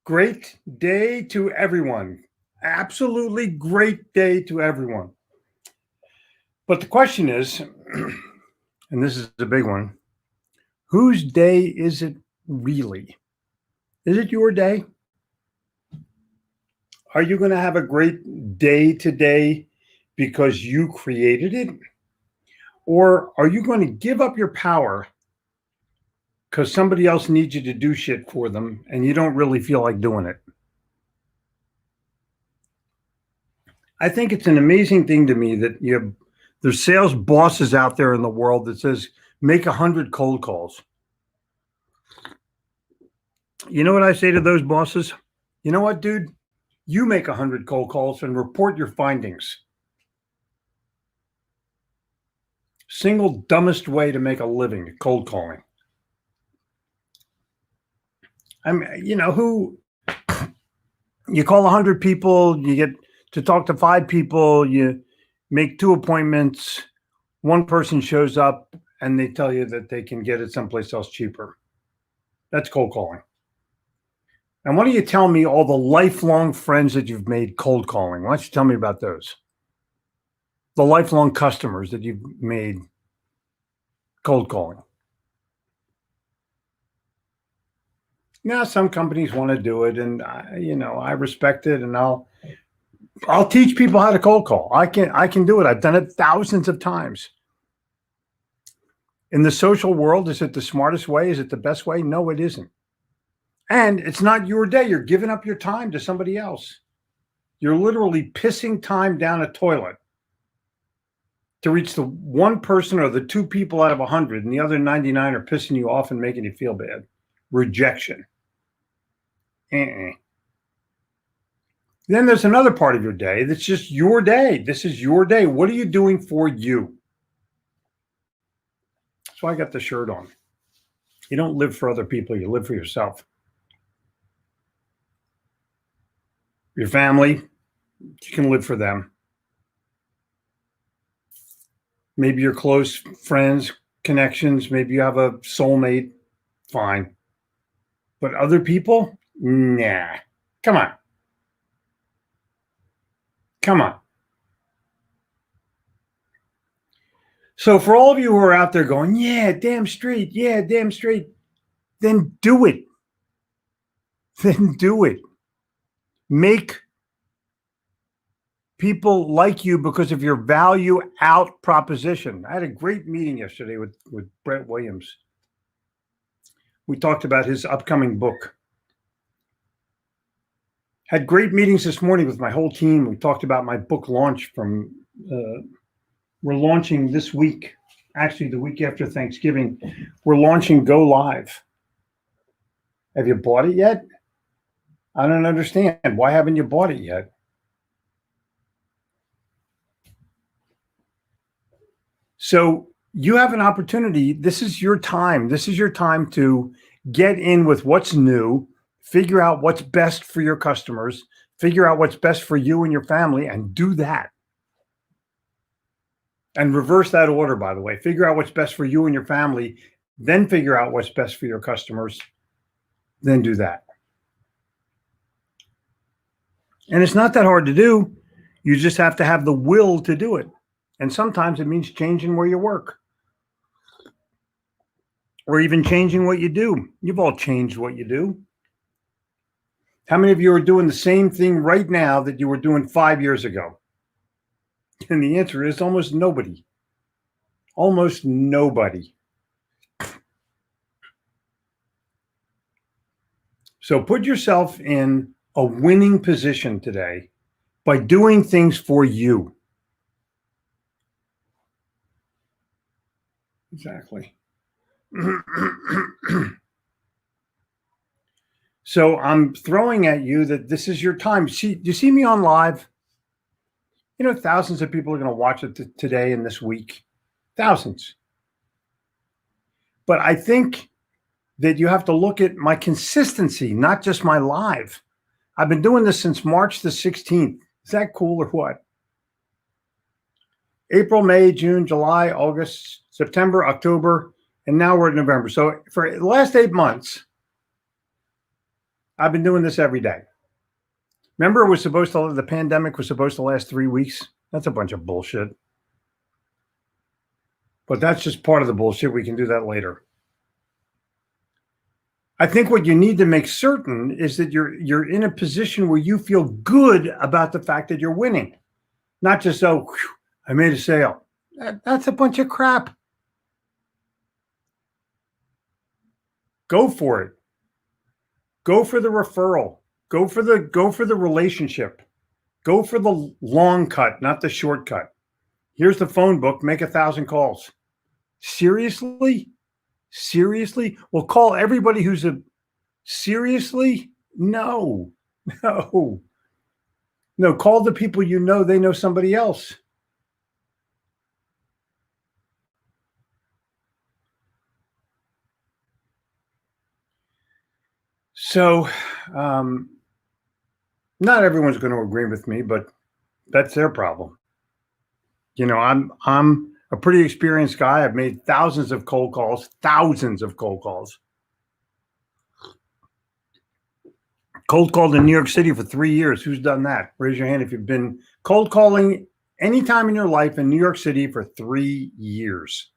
Great day to everyone. Absolutely great day to everyone. But the question is, and this is a big one, whose day is it really? Is it your day? Are you going to have a great day today because you created it? Or are you going to give up your power because somebody else needs you to do shit for them and you don't really feel like doing it? I think it's an amazing thing to me that there's sales bosses out there in the world that says make 100 cold calls. You know what I say to those bosses? You know what, dude? You make 100 cold calls and report your findings. Single dumbest way to make a living, cold calling. I mean, you call 100 people, you get to talk to 5 people, you make 2 appointments, one person shows up and they tell you that they can get it someplace else cheaper. That's cold calling. And why don't you tell me all the lifelong friends that you've made cold calling? Why don't you tell me about those? The lifelong customers that you've made cold calling. Now, some companies want to do it, and I respect it, and I'll teach people how to cold call. I can do it. I've done it thousands of times. In the social world, is it the smartest way? Is it the best way? No, it isn't. And it's not your day. You're giving up your time to somebody else. You're literally pissing time down a toilet to reach the one person or the 2 people out of 100, and the other 99 are pissing you off and making you feel bad. Rejection. Then there's another part of your day that's just your day. This is your day. What are you doing for you? That's why I got the shirt on. You don't live for other people. You live for yourself. Your family, you can live for them. Maybe your close friends, connections, maybe you have a soulmate, fine. But other people, nah. Come on. Come on. So for all of you who are out there going, yeah, damn straight, then do it. Then do it. Make people like you because of your value out proposition. I had a great meeting yesterday with Brett Williams. We talked about his upcoming book. Had great meetings this morning with my whole team. We talked about my book launch we're launching this week, actually the week after Thanksgiving. We're launching Go Live. Have you bought it yet? I don't understand. Why haven't you bought it yet? So you have an opportunity. This is your time. This is your time to get in with what's new, figure out what's best for your customers, figure out what's best for you and your family, and do that. And reverse that order, by the way. Figure out what's best for you and your family, then figure out what's best for your customers, then do that. And it's not that hard to do. You just have to have the will to do it. And sometimes it means changing where you work or even changing what you do. You've all changed what you do. How many of you are doing the same thing right now that you were doing 5 years ago? And the answer is almost nobody. Almost nobody. So put yourself in a winning position today by doing things for you. Exactly. So I'm throwing at you that this is your time. You see me on live? Thousands of people are going to watch it today and this week. Thousands. But I think that you have to look at my consistency, not just my live. I've been doing this since March the 16th. Is that cool or what? April, May, June, July, August, September, October, and now we're in November. So for the last 8 months, I've been doing this every day. Remember, the pandemic was supposed to last 3 weeks? That's a bunch of bullshit. But that's just part of the bullshit. We can do that later. I think what you need to make certain is that you're in a position where you feel good about the fact that you're winning. Not just, oh, whew, I made a sale. That's a bunch of crap. Go for it. Go for the referral. Go for the relationship. Go for the long cut, not the shortcut. Here's the phone book. Make 1,000 calls. Seriously? Well, call everybody seriously? No. Call the people you know, they know somebody else. So, not everyone's going to agree with me, but that's their problem. I'm a pretty experienced guy. I've made thousands of cold calls. Cold called in New York City for 3 years. Who's done that? Raise your hand if you've been cold calling any time in your life in New York City for 3 years.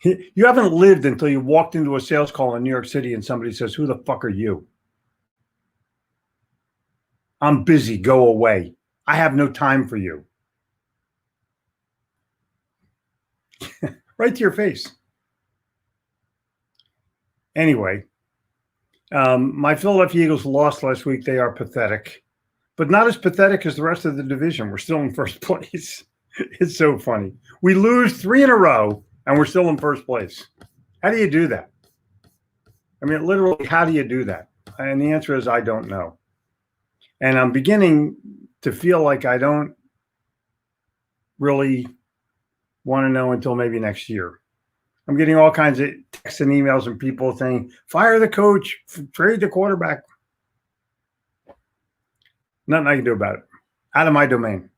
You haven't lived until you walked into a sales call in New York City and somebody says, "Who the fuck are you?" "I'm busy. Go away. I have no time for you." Right to your face. Anyway, my Philadelphia Eagles lost last week. They are pathetic, but not as pathetic as the rest of the division. We're still in first place. It's so funny. We lose 3 in a row, and we're still in first place. How do you do that? I mean, literally, how do you do that? And the answer is, I don't know. And I'm beginning to feel like I don't really want to know until maybe next year. I'm getting all kinds of texts and emails and people saying, fire the coach, trade the quarterback. Nothing I can do about it. Out of my domain.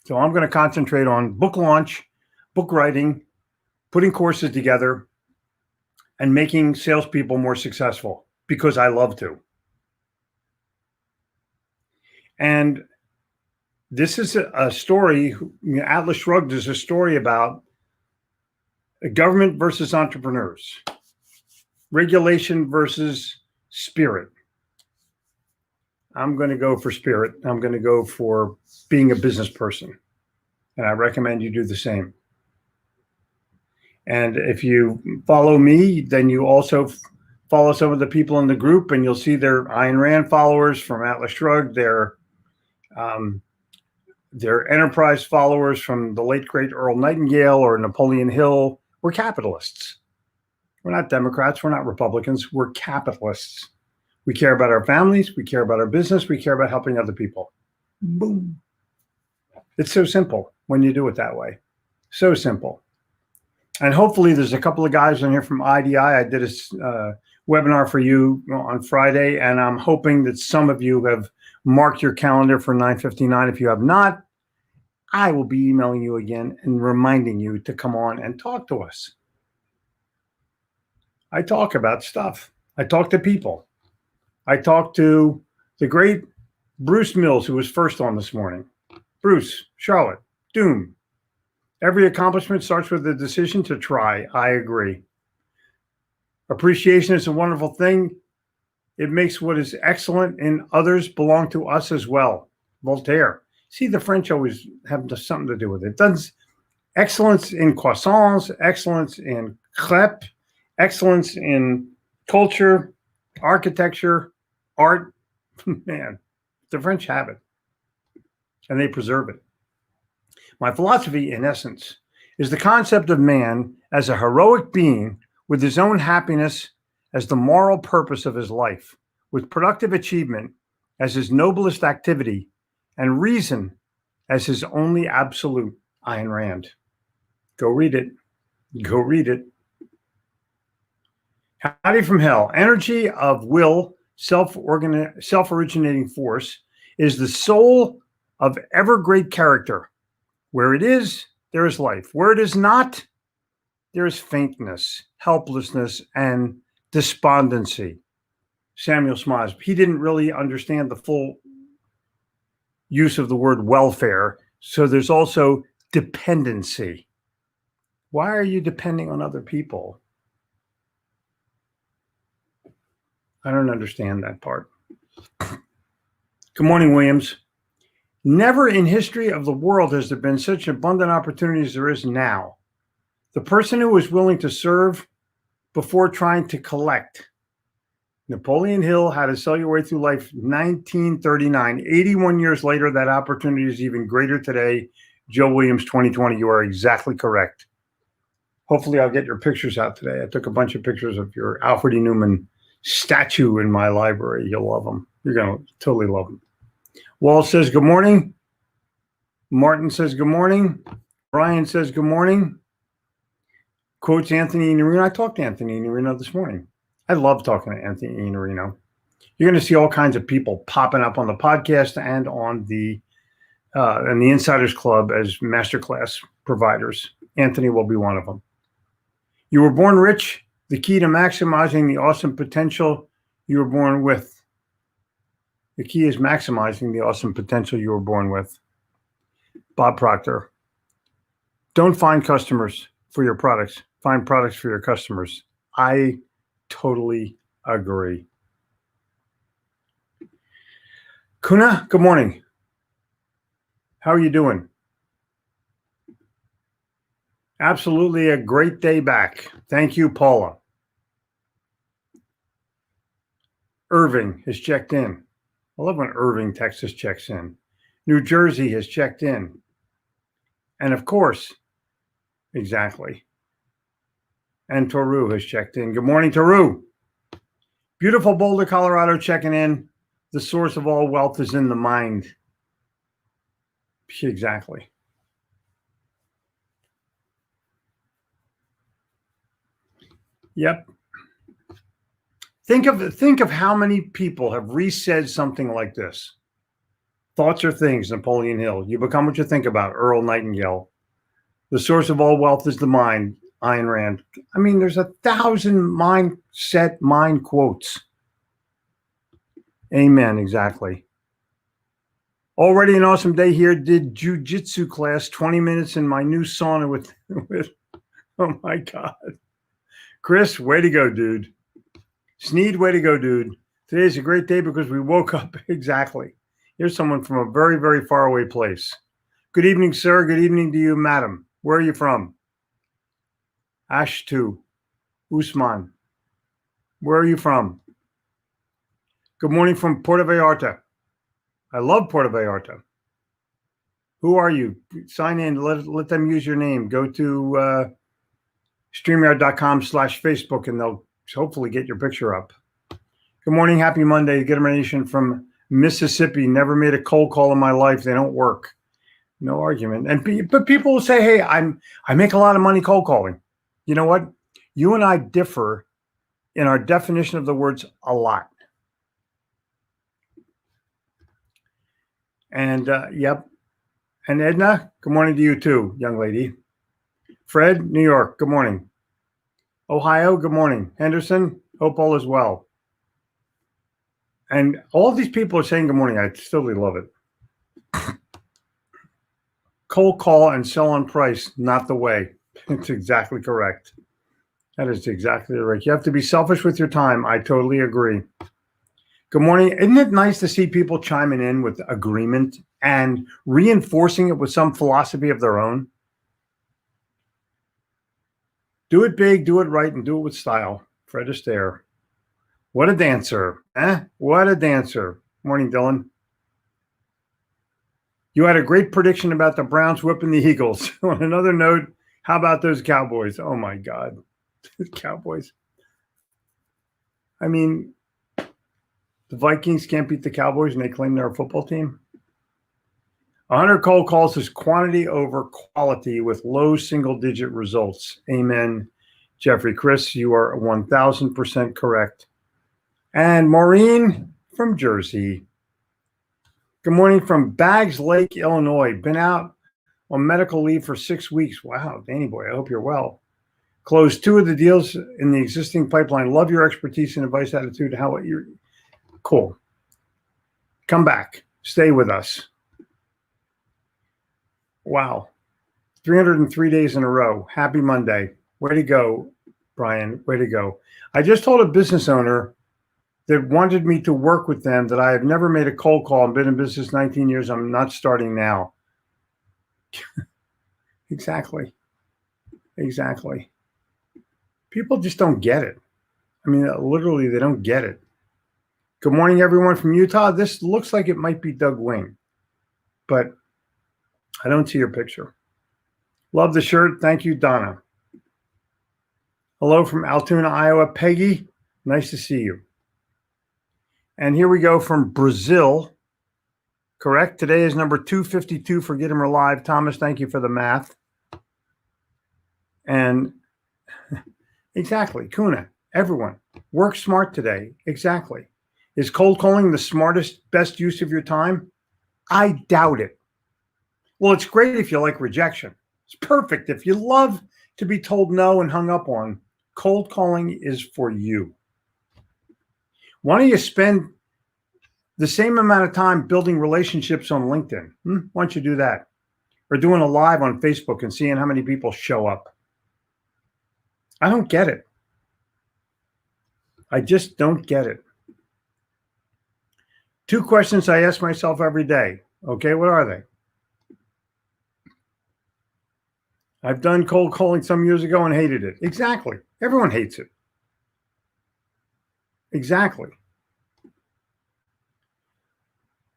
So I'm going to concentrate on book launch, book writing, putting courses together, and making salespeople more successful because I love to. And this is a story, Atlas Shrugged is a story about government versus entrepreneurs, regulation versus spirit. I'm going to go for spirit. I'm going to go for being a business person. And I recommend you do the same. And if you follow me, then you also follow some of the people in the group, and you'll see their Ayn Rand followers from Atlas Shrugged, their enterprise followers from the late, great Earl Nightingale or Napoleon Hill. We're capitalists. We're not Democrats. We're not Republicans. We're capitalists. We care about our families. We care about our business. We care about helping other people. Boom. It's so simple when you do it that way. So simple. And hopefully there's a couple of guys on here from IDI. I did a webinar for you on Friday, and I'm hoping that some of you have marked your calendar for 9:59. If you have not, I will be emailing you again and reminding you to come on and talk to us. I talk about stuff. I talk to people. I talked to the great Bruce Mills, who was first on this morning. Bruce, Charlotte, Doom. Every accomplishment starts with a decision to try. I agree. Appreciation is a wonderful thing. It makes what is excellent in others belong to us as well. Voltaire. See, the French always have something to do with it. Does excellence in croissants, excellence in crêpe, excellence in culture, architecture, art. Man, the French have it, and they preserve it. My philosophy, in essence, is the concept of man as a heroic being with his own happiness as the moral purpose of his life, with productive achievement as his noblest activity, and reason as his only absolute. Ayn Rand. Go read it. Go read it. Howdy from Hell. Energy of will, self-originating force, is the soul of ever great character. Where it is, there is life. Where it is not, there's faintness, helplessness, and despondency. Samuel Smiles, he didn't really understand the full use of the word welfare. So there's also dependency. Why are you depending on other people? I don't understand that part. Good morning, Williams. Never in history of the world has there been such abundant opportunity as there is now. The person who was willing to serve before trying to collect. Napoleon Hill had to sell your way through life 1939. 81 years later, that opportunity is even greater today. Joe Williams, 2020, you are exactly correct. Hopefully I'll get your pictures out today. I took a bunch of pictures of your Alfred E. Newman statue in my library. You'll love them. You're going to totally love them. Wall says good morning. Martin says good morning. Brian says good morning. Quotes Anthony Iannarino. I talked to Anthony Iannarino this morning. I love talking to Anthony Iannarino. You're going to see all kinds of people popping up on the podcast and on the Insiders Club as masterclass providers. Anthony will be one of them. You were born rich. The key to maximizing the awesome potential you were born with. The key is maximizing the awesome potential you were born with. Bob Proctor. Don't find customers for your products. Find products for your customers. I totally agree. Kuna, good morning. How are you doing? Absolutely a great day back. Thank you, Paula. Irving has checked in. I love when Irving, Texas checks in. New Jersey has checked in. And of course, exactly. And Toru has checked in. Good morning, Toru. Beautiful Boulder, Colorado checking in. The source of all wealth is in the mind. Exactly. Yep. Think of how many people have resaid something like this. Thoughts are things, Napoleon Hill. You become what you think about, Earl Nightingale. The source of all wealth is the mind, Ayn Rand. I mean, there's 1,000 mind quotes. Amen, exactly. Already an awesome day here. Did jujitsu class, 20 minutes in my new sauna with oh my God. Chris, way to go, dude. Sneed, way to go, dude. Today's a great day because we woke up. Exactly. Here's someone from a very, very far away place. Good evening, sir. Good evening to you, madam. Where are you from? Ashtu. Usman. Where are you from? Good morning from Puerto Vallarta. I love Puerto Vallarta. Who are you? Sign in. Let them use your name. Go to StreamYard.com/Facebook and they'll hopefully get your picture up. Good morning. Happy Monday. Get a nation from Mississippi. Never made a cold call in my life. They don't work. No argument. But people will say, hey, I make a lot of money cold calling. You know what? You and I differ in our definition of the words a lot. And yep. And Edna, good morning to you too, young lady. Fred, New York, good morning. Ohio, good morning. Henderson, hope all is well. And all of these people are saying good morning. I totally love it. Cold call and sell on price, not the way. It's exactly correct. That is exactly right. You have to be selfish with your time. I totally agree. Good morning. Isn't it nice to see people chiming in with agreement and reinforcing it with some philosophy of their own? Do it big, do it right, and do it with style. Fred Astaire. What a dancer. What a dancer. Morning, Dylan. You had a great prediction about the Browns whipping the Eagles. On another note, how about those Cowboys? Oh, my God. Cowboys. I mean, the Vikings can't beat the Cowboys and they claim they're a football team. 100 cold calls is quantity over quality with low single-digit results. Amen, Jeffrey. Chris, you are 1,000% correct. And Maureen from Jersey. Good morning from Baggs Lake, Illinois. Been out on medical leave for 6 weeks. Wow, Danny boy, I hope you're well. Close 2 of the deals in the existing pipeline. Love your expertise and advice, attitude. How you're cool. Come back. Stay with us. Wow. 303 days in a row. Happy Monday. Way to go, Brian. Way to go. I just told a business owner that wanted me to work with them that I have never made a cold call. I've been in business 19 years. I'm not starting now. Exactly. People just don't get it. I mean, literally, they don't get it. Good morning, everyone from Utah. This looks like it might be Doug Wing, but I don't see your picture. Love the shirt. Thank you, Donna. Hello from Altoona, Iowa. Peggy, nice to see you. And here we go from Brazil. Correct. Today is number 252 for Get 'em Live. Thomas, thank you for the math. And exactly, Kuna, everyone, work smart today. Exactly. Is cold calling the smartest, best use of your time? I doubt it. Well, it's great if you like rejection. It's perfect. If you love to be told no and hung up on, cold calling is for you. Why don't you spend the same amount of time building relationships on LinkedIn? Why don't you do that? Or doing a live on Facebook and seeing how many people show up. I don't get it. I just don't get it. 2 questions I ask myself every day. Okay, what are they? I've done cold calling some years ago and hated it. Exactly. Everyone hates it. Exactly.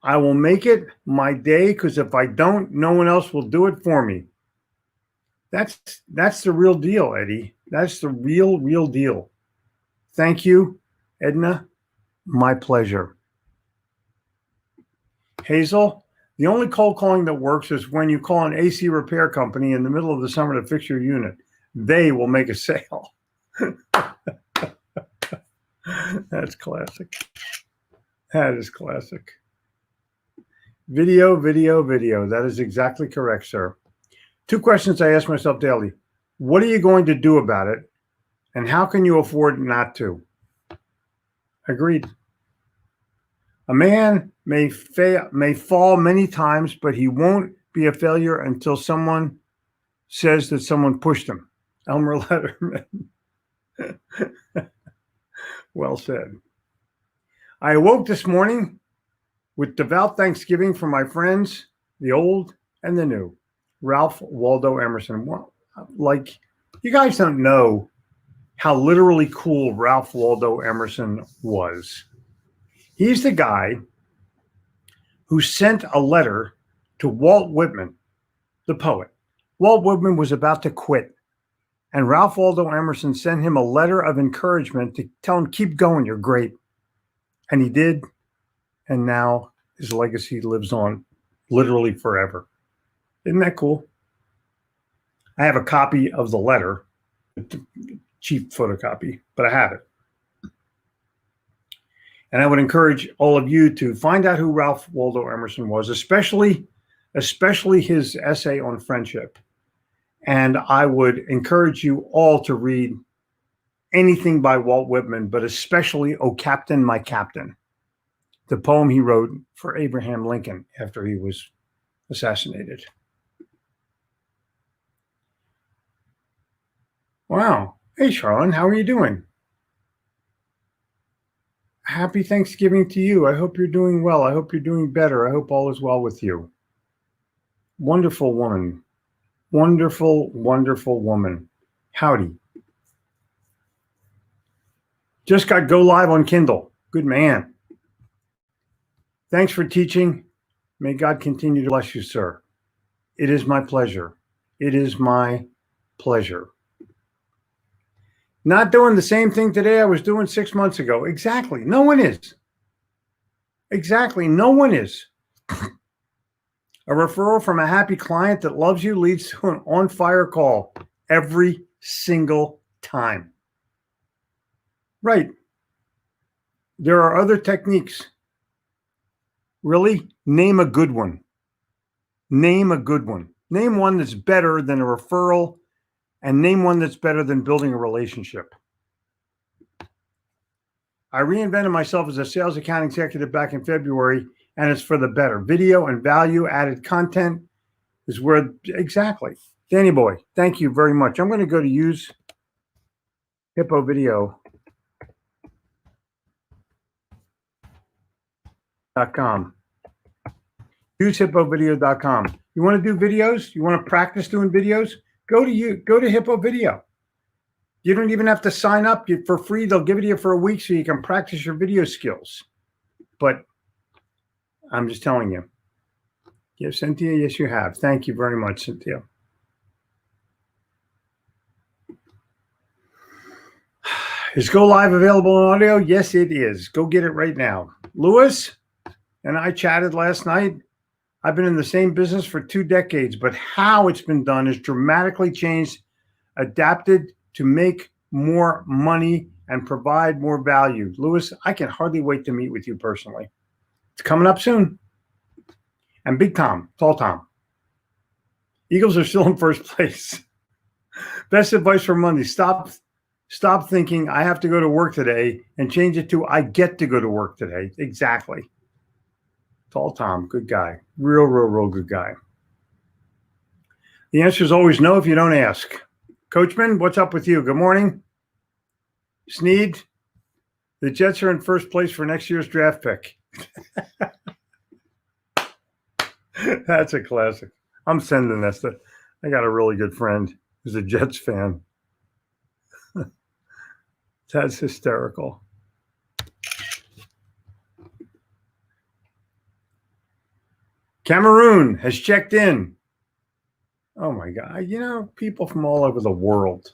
I will make it my day because if I don't, no one else will do it for me. That's the real deal, Eddie. That's the real deal. Thank you, Edna. My pleasure. Hazel, the only cold calling that works is when you call an AC repair company in the middle of the summer to fix your unit. They will make a sale. That's classic. That is classic. Video. That is exactly correct, sir. 2 questions I ask myself daily. What are you going to do about it? And how can you afford not to? Agreed. A man may fall many times, but he won't be a failure until someone says that someone pushed him. Elmer Letterman. Well said. I awoke this morning with devout thanksgiving for my friends, the old and the new. Ralph Waldo Emerson. Like, you guys don't know how literally cool Ralph Waldo Emerson was. He's the guy who sent a letter to Walt Whitman, the poet. Walt Whitman was about to quit, and Ralph Waldo Emerson sent him a letter of encouragement to tell him, keep going, you're great. And he did, and now his legacy lives on literally forever. Isn't that cool? I have a copy of the letter, cheap photocopy, but I have it. And I would encourage all of you to find out who Ralph Waldo Emerson was, especially his essay on friendship. And I would encourage you all to read anything by Walt Whitman, but especially "O Captain, My Captain," the poem he wrote for Abraham Lincoln after he was assassinated. Wow. Hey, Charlene, how are you doing? Happy Thanksgiving to you. I hope you're doing well. I hope you're doing better. I hope all is well with you. Wonderful woman. Wonderful, wonderful woman. Howdy. Just got Go Live on Kindle. Good man. Thanks for teaching. May God continue to bless you, sir. It is my pleasure. It is my pleasure. Not doing the same thing today I was doing 6 months ago. Exactly. No one is. Exactly. No one is. A referral from a happy client that loves you leads to an on-fire call every single time. Right. There are other techniques. Really? Name a good one. Name a good one. Name one that's better than a referral And name one that's better than building a relationship. I reinvented myself as a sales account executive back in February, and it's for the better. Video and value added content is where exactly. Danny Boy, thank you very much. I'm going to go to use hippovideo.com. Usehippovideo.com. You want to do videos? You want to practice doing videos? Go to Hippo Video. You don't even have to sign up for free. They'll give it to you for a week so you can practice your video skills. But I'm just telling you. Yes, Cynthia, yes, you have. Thank you very much, Cynthia. Is Go Live available on audio? Yes, it is. Go get it right now. Lewis and I chatted last night. I've been in the same business for 2 decades, but how it's been done is dramatically changed, adapted to make more money and provide more value. Lewis, I can hardly wait to meet with you personally. It's coming up soon. And Big Tom, Tall Tom. Eagles are still in first place. Best advice for Monday. Stop thinking I have to go to work today and change it to I get to go to work today. Exactly. Tall Tom, good guy. Real good guy. The answer is always no if you don't ask. Coachman, what's up with you? Good morning. Sneed, the Jets are in first place for next year's draft pick. That's a classic. I'm sending this. I got a really good friend who's a Jets fan. That's hysterical. Cameroon has checked in. Oh my God. You know, people from all over the world.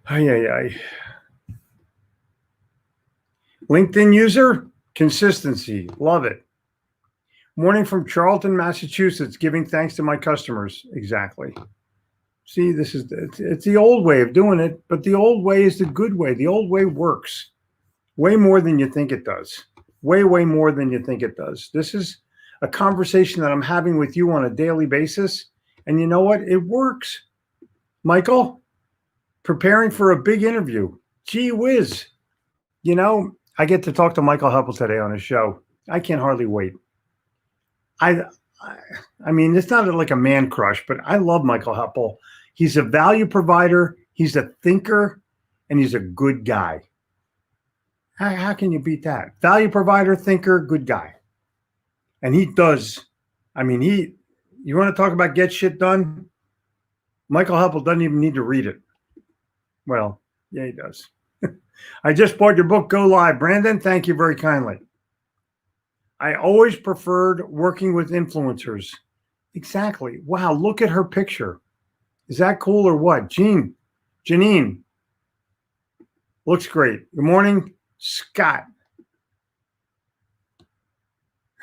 Ay. LinkedIn user, consistency. Love it. Morning from Charlton, Massachusetts, giving thanks to my customers. Exactly. See, it's the old way of doing it, but the old way is the good way. The old way works way more than you think it does. Way more than you think it does. This is a conversation that I'm having with you on a daily basis. And you know what? It works. Michael, preparing for a big interview. Gee whiz. You know, I get to talk to Michael Heppel today on his show. I can't hardly wait. I mean, it's not like a man crush, but I love Michael Heppel. He's a value provider. He's a thinker, and he's a good guy. How can you beat that? Value provider, thinker, good guy. And he does. I mean, you want to talk about get shit done? Michael Heppel doesn't even need to read it. Well, yeah, he does. I just bought your book, Go Live. Brandon, thank you very kindly. I always preferred working with influencers. Exactly. Wow, look at her picture. Is that cool or what? Janine. Looks great. Good morning, Scott.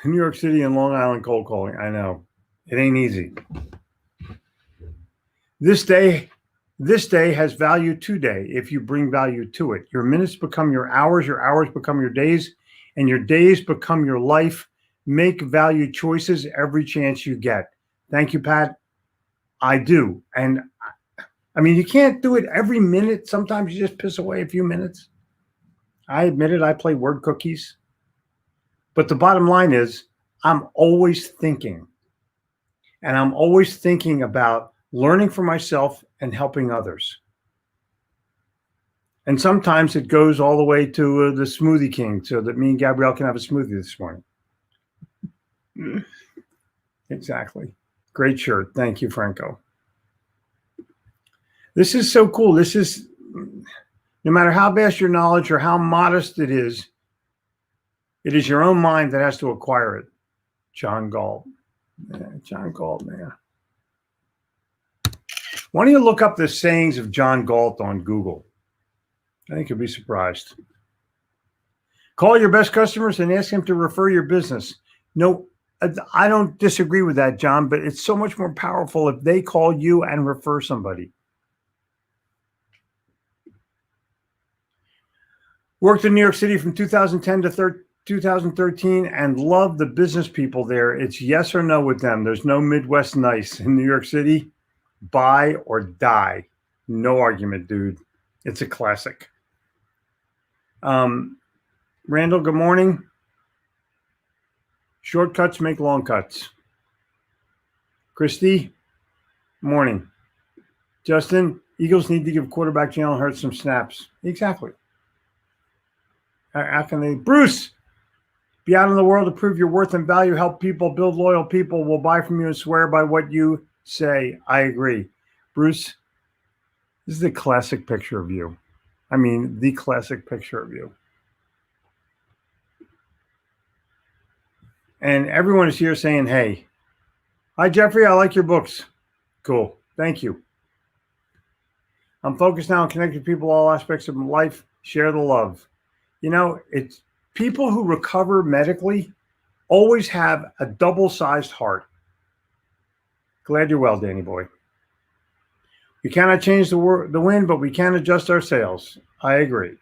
New York City and Long Island cold calling. I know. It ain't easy. This day has value today if you bring value to it. Your minutes become your hours become your days, and your days become your life. Make value choices every chance you get. Thank you, Pat. I do. And I mean, you can't do it every minute. Sometimes you just piss away a few minutes. I admit it. I play word cookies. But the bottom line is I'm always thinking. And I'm always thinking about learning for myself and helping others. And sometimes it goes all the way to the Smoothie King so that me and Gabrielle can have a smoothie this morning. Exactly. Great shirt. Thank you, Franco. This is so cool. This is, no matter how vast your knowledge or how modest it is your own mind that has to acquire it. John Galt. Yeah, John Galt, man. Why don't you look up the sayings of John Galt on Google? I think you'll be surprised. Call your best customers and ask them to refer your business. No, I don't disagree with that, John, but it's so much more powerful if they call you and refer somebody. Worked in New York City from 2010 to 2013 and love the business people there. It's yes or no with them. There's no Midwest nice in New York City. Buy or die. No argument, dude. It's a classic. Randall, good morning. Shortcuts make long cuts. Christy, morning. Justin, Eagles need to give quarterback Jalen Hurts some snaps. Exactly. How can they? Bruce, be out in the world to prove your worth and value, help people, build loyal people, will buy from you and swear by what you say. I agree. Bruce, this is a classic picture of you. I mean, the classic picture of you. And everyone is here saying, hey, hi, Jeffrey, I like your books. Cool. Thank you. I'm focused now on connecting people, all aspects of life, share the love. You know, it's people who recover medically always have a double-sized heart. Glad you're well, Danny boy. We cannot change the wind, but we can adjust our sails. I agree.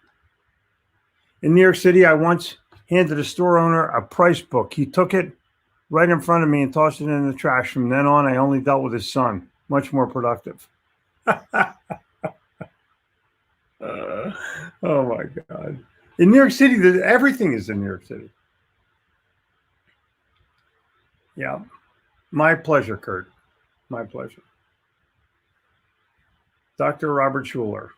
In New York City, I once handed a store owner a price book. He took it right in front of me and tossed it in the trash. From then on, I only dealt with his son. Much more productive. Oh, my God. In New York City, everything is in New York City. Yeah. My pleasure, Kurt. My pleasure. Dr. Robert Schuller.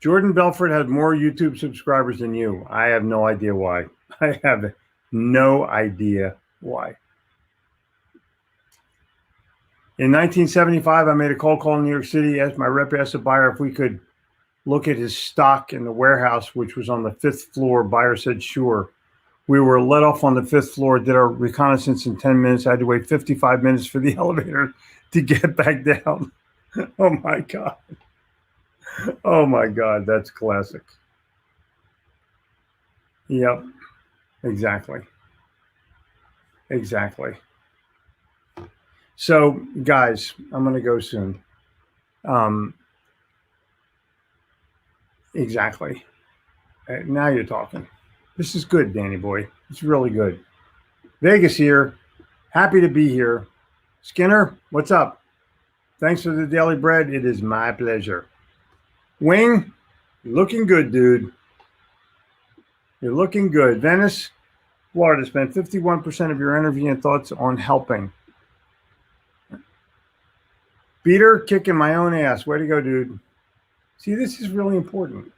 Jordan Belfort had more YouTube subscribers than you. I have no idea why. I have no idea why. In 1975, I made a cold call in New York City. Asked my rep, asked the buyer if we could look at his stock in the warehouse, which was on the 5th floor. Buyer said, sure. We were let off on the 5th floor, did our reconnaissance in 10 minutes. I had to wait 55 minutes for the elevator to get back down. Oh, my God. Oh, my God. That's classic. Yep. Exactly. Exactly. So, guys, I'm going to go soon. Exactly. Now you're talking. This is good, Danny boy. It's really good. Vegas here. Happy to be here. Skinner, what's up? Thanks for the daily bread. It is my pleasure. Wing, you're looking good, dude. You're looking good. Venice, Florida, spent 51% of your energy and thoughts on helping. Peter, kicking my own ass. Way to go, dude. See, this is really important.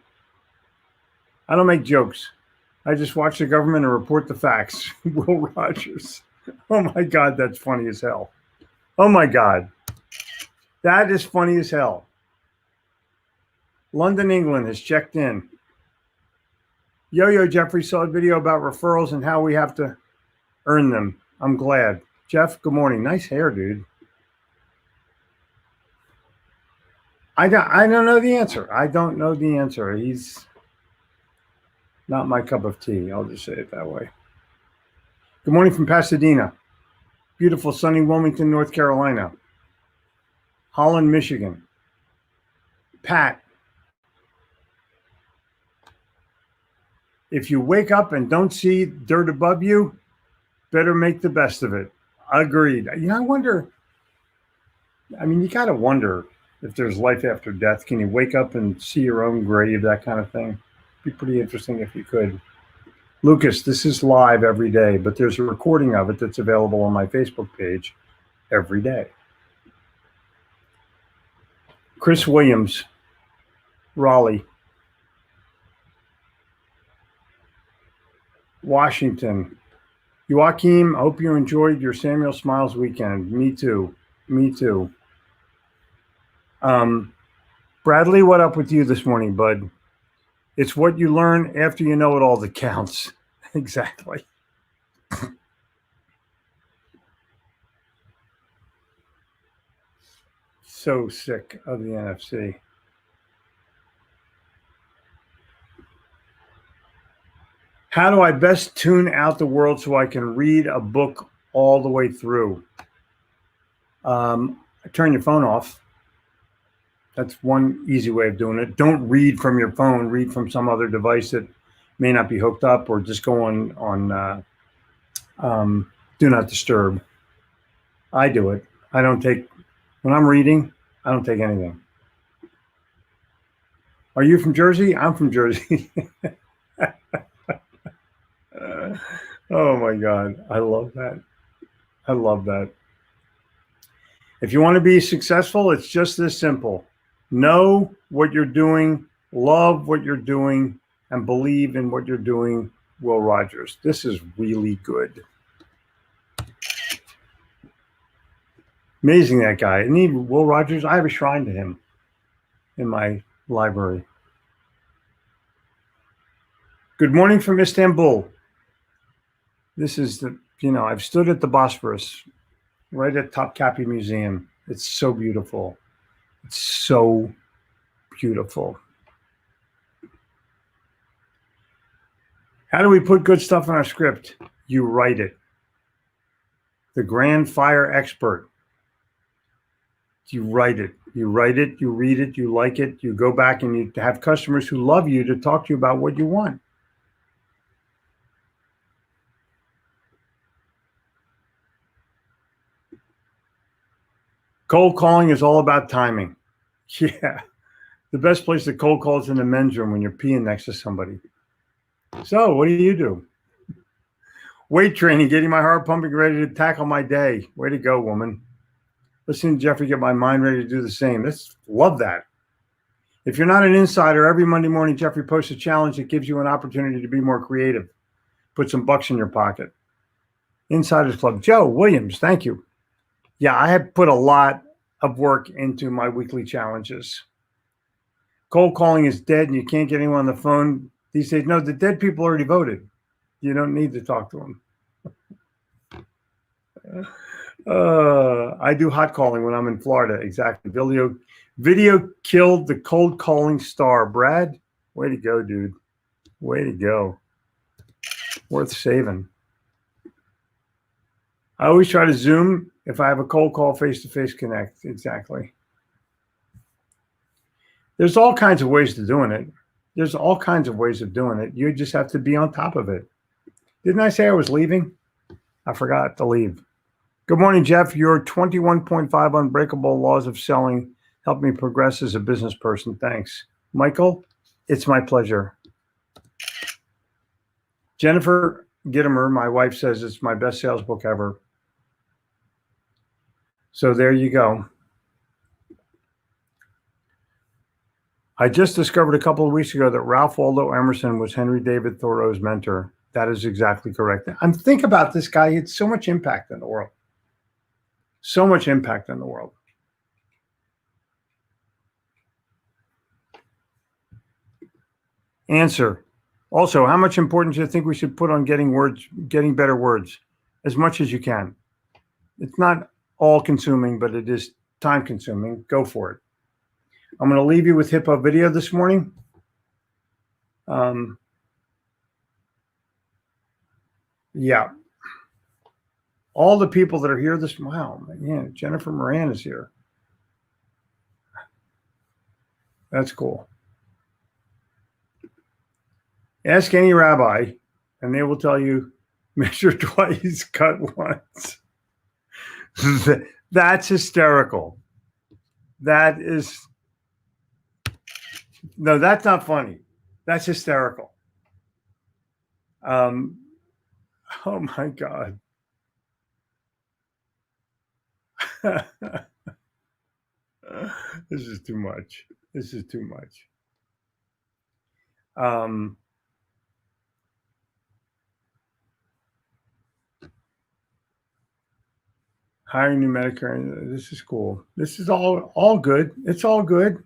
I don't make jokes. I just watch the government and report the facts. Will Rogers. Oh, my God, that's funny as hell. Oh, my God. That is funny as hell. London, England has checked in. Yo-Yo Jeffrey saw a video about referrals and how we have to earn them. I'm glad. Jeff, good morning. Nice hair, dude. I don't know the answer. I don't know the answer. He's not my cup of tea. I'll just say it that way. Good morning from Pasadena. Beautiful sunny Wilmington, North Carolina. Holland, Michigan. Pat. If you wake up and don't see dirt above you, better make the best of it. Agreed. You know, I wonder, I mean, you got to wonder if there's life after death. Can you wake up and see your own grave, that kind of thing? Be pretty interesting if you could. Lucas, this is live every day, but there's a recording of it that's available on my Facebook page every day. Chris Williams, Raleigh. Washington. Joaquin, hope you enjoyed your Samuel Smiles weekend. Me too. Me too. Bradley, what up with you this morning, bud? It's what you learn after you know it all that counts. Exactly. So sick of the NFC. How do I best tune out the world so I can read a book all the way through? Turn your phone off. That's one easy way of doing it. Don't read from your phone. Read from some other device that may not be hooked up, or just go on do not disturb. I do it. I don't take when I'm reading. I don't take anything. Are you from Jersey? I'm from Jersey. Oh my God, I love that. I love that. If you want to be successful, it's just this simple. Know what you're doing, love what you're doing, and believe in what you're doing. Will Rogers. This is really good. Amazing, that guy. And even Will Rogers, I have a shrine to him in my library. Good morning from Istanbul. This is I've stood at the Bosphorus, right at Topkapi Museum. It's so beautiful. It's so beautiful. How do we put good stuff in our script? You write it. The Grand Fire Expert. You write it. You write it, you read it, you like it, you go back and you have customers who love you to talk to you about what you want. Cold calling is all about timing. Yeah. The best place to cold call is in the men's room when you're peeing next to somebody. So what do you do? Weight training, getting my heart pumping, ready to tackle my day. Way to go, woman. Listening to Jeffrey get my mind ready to do the same. Love that. If you're not an insider, every Monday morning, Jeffrey posts a challenge that gives you an opportunity to be more creative. Put some bucks in your pocket. Insiders Club. Joe Williams, thank you. Yeah, I have put a lot of work into my weekly challenges. Cold calling is dead and you can't get anyone on the phone these days. No, the dead people already voted. You don't need to talk to them. I do hot calling when I'm in Florida. Exactly. Video killed the cold calling star. Brad, way to go, dude. Way to go. Worth saving. I always try to Zoom if I have a cold call face-to-face connect. Exactly. There's all kinds of ways to doing it. There's all kinds of ways of doing it. You just have to be on top of it. Didn't I say I was leaving? I forgot to leave. Good morning, Jeff. Your 21.5 Unbreakable Laws of Selling helped me progress as a business person. Thanks. Michael, it's my pleasure. Jennifer Gittimer, my wife, says it's my best sales book ever. So there you go. I just discovered a couple of weeks ago that Ralph Waldo Emerson was Henry David Thoreau's mentor. That is exactly correct. Think about this guy. He had so much impact in the world. So much impact in the world. Answer. Also, how much importance do you think we should put on getting better words? As much as you can. It's not all consuming, but it is time consuming. Go for it. I'm going to leave you with Hippo Video this morning. Yeah. All the people that are here wow, yeah, Jennifer Moran is here. That's cool. Ask any rabbi, and they will tell you, measure twice, cut once. That's hysterical. No, that's not funny. That's hysterical. Oh my God. This is too much. This is too much. Hiring new Medicare. This is cool. This is all good. It's all good.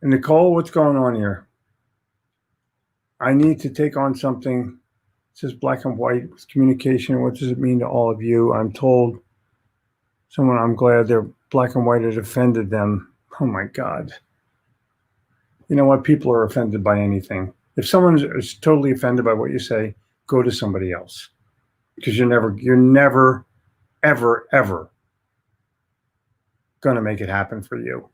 Nicole, what's going on here? I need to take on something. It says black and white communication. What does it mean to all of you? I'm told someone, I'm glad their black and white had offended them. Oh my God. You know what? People are offended by anything. If someone is totally offended by what you say, go to somebody else, because you're never, ever, ever going to make it happen for you.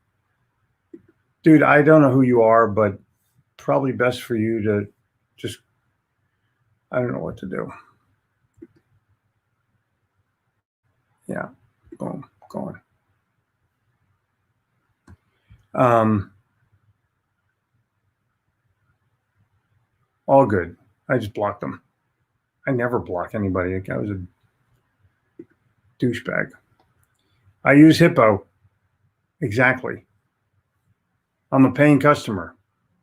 Dude, I don't know who you are, but probably best for you to just, I don't know what to do. Yeah, boom, going. All good. I just blocked them. I never block anybody. I was a douchebag. I use Hippo. Exactly. I'm a paying customer.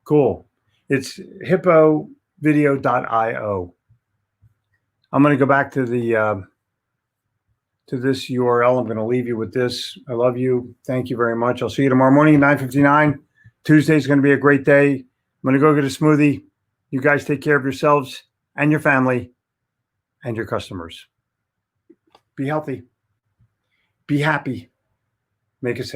Cool. It's hippovideo.io. I'm going to go back to the to this URL. I'm going to leave you with this. I love you. Thank you very much. I'll see you tomorrow morning at 9:59. Tuesday's going to be a great day. I'm going to go get a smoothie. You guys take care of yourselves and your family and your customers. Be healthy. Be happy. Make a sale.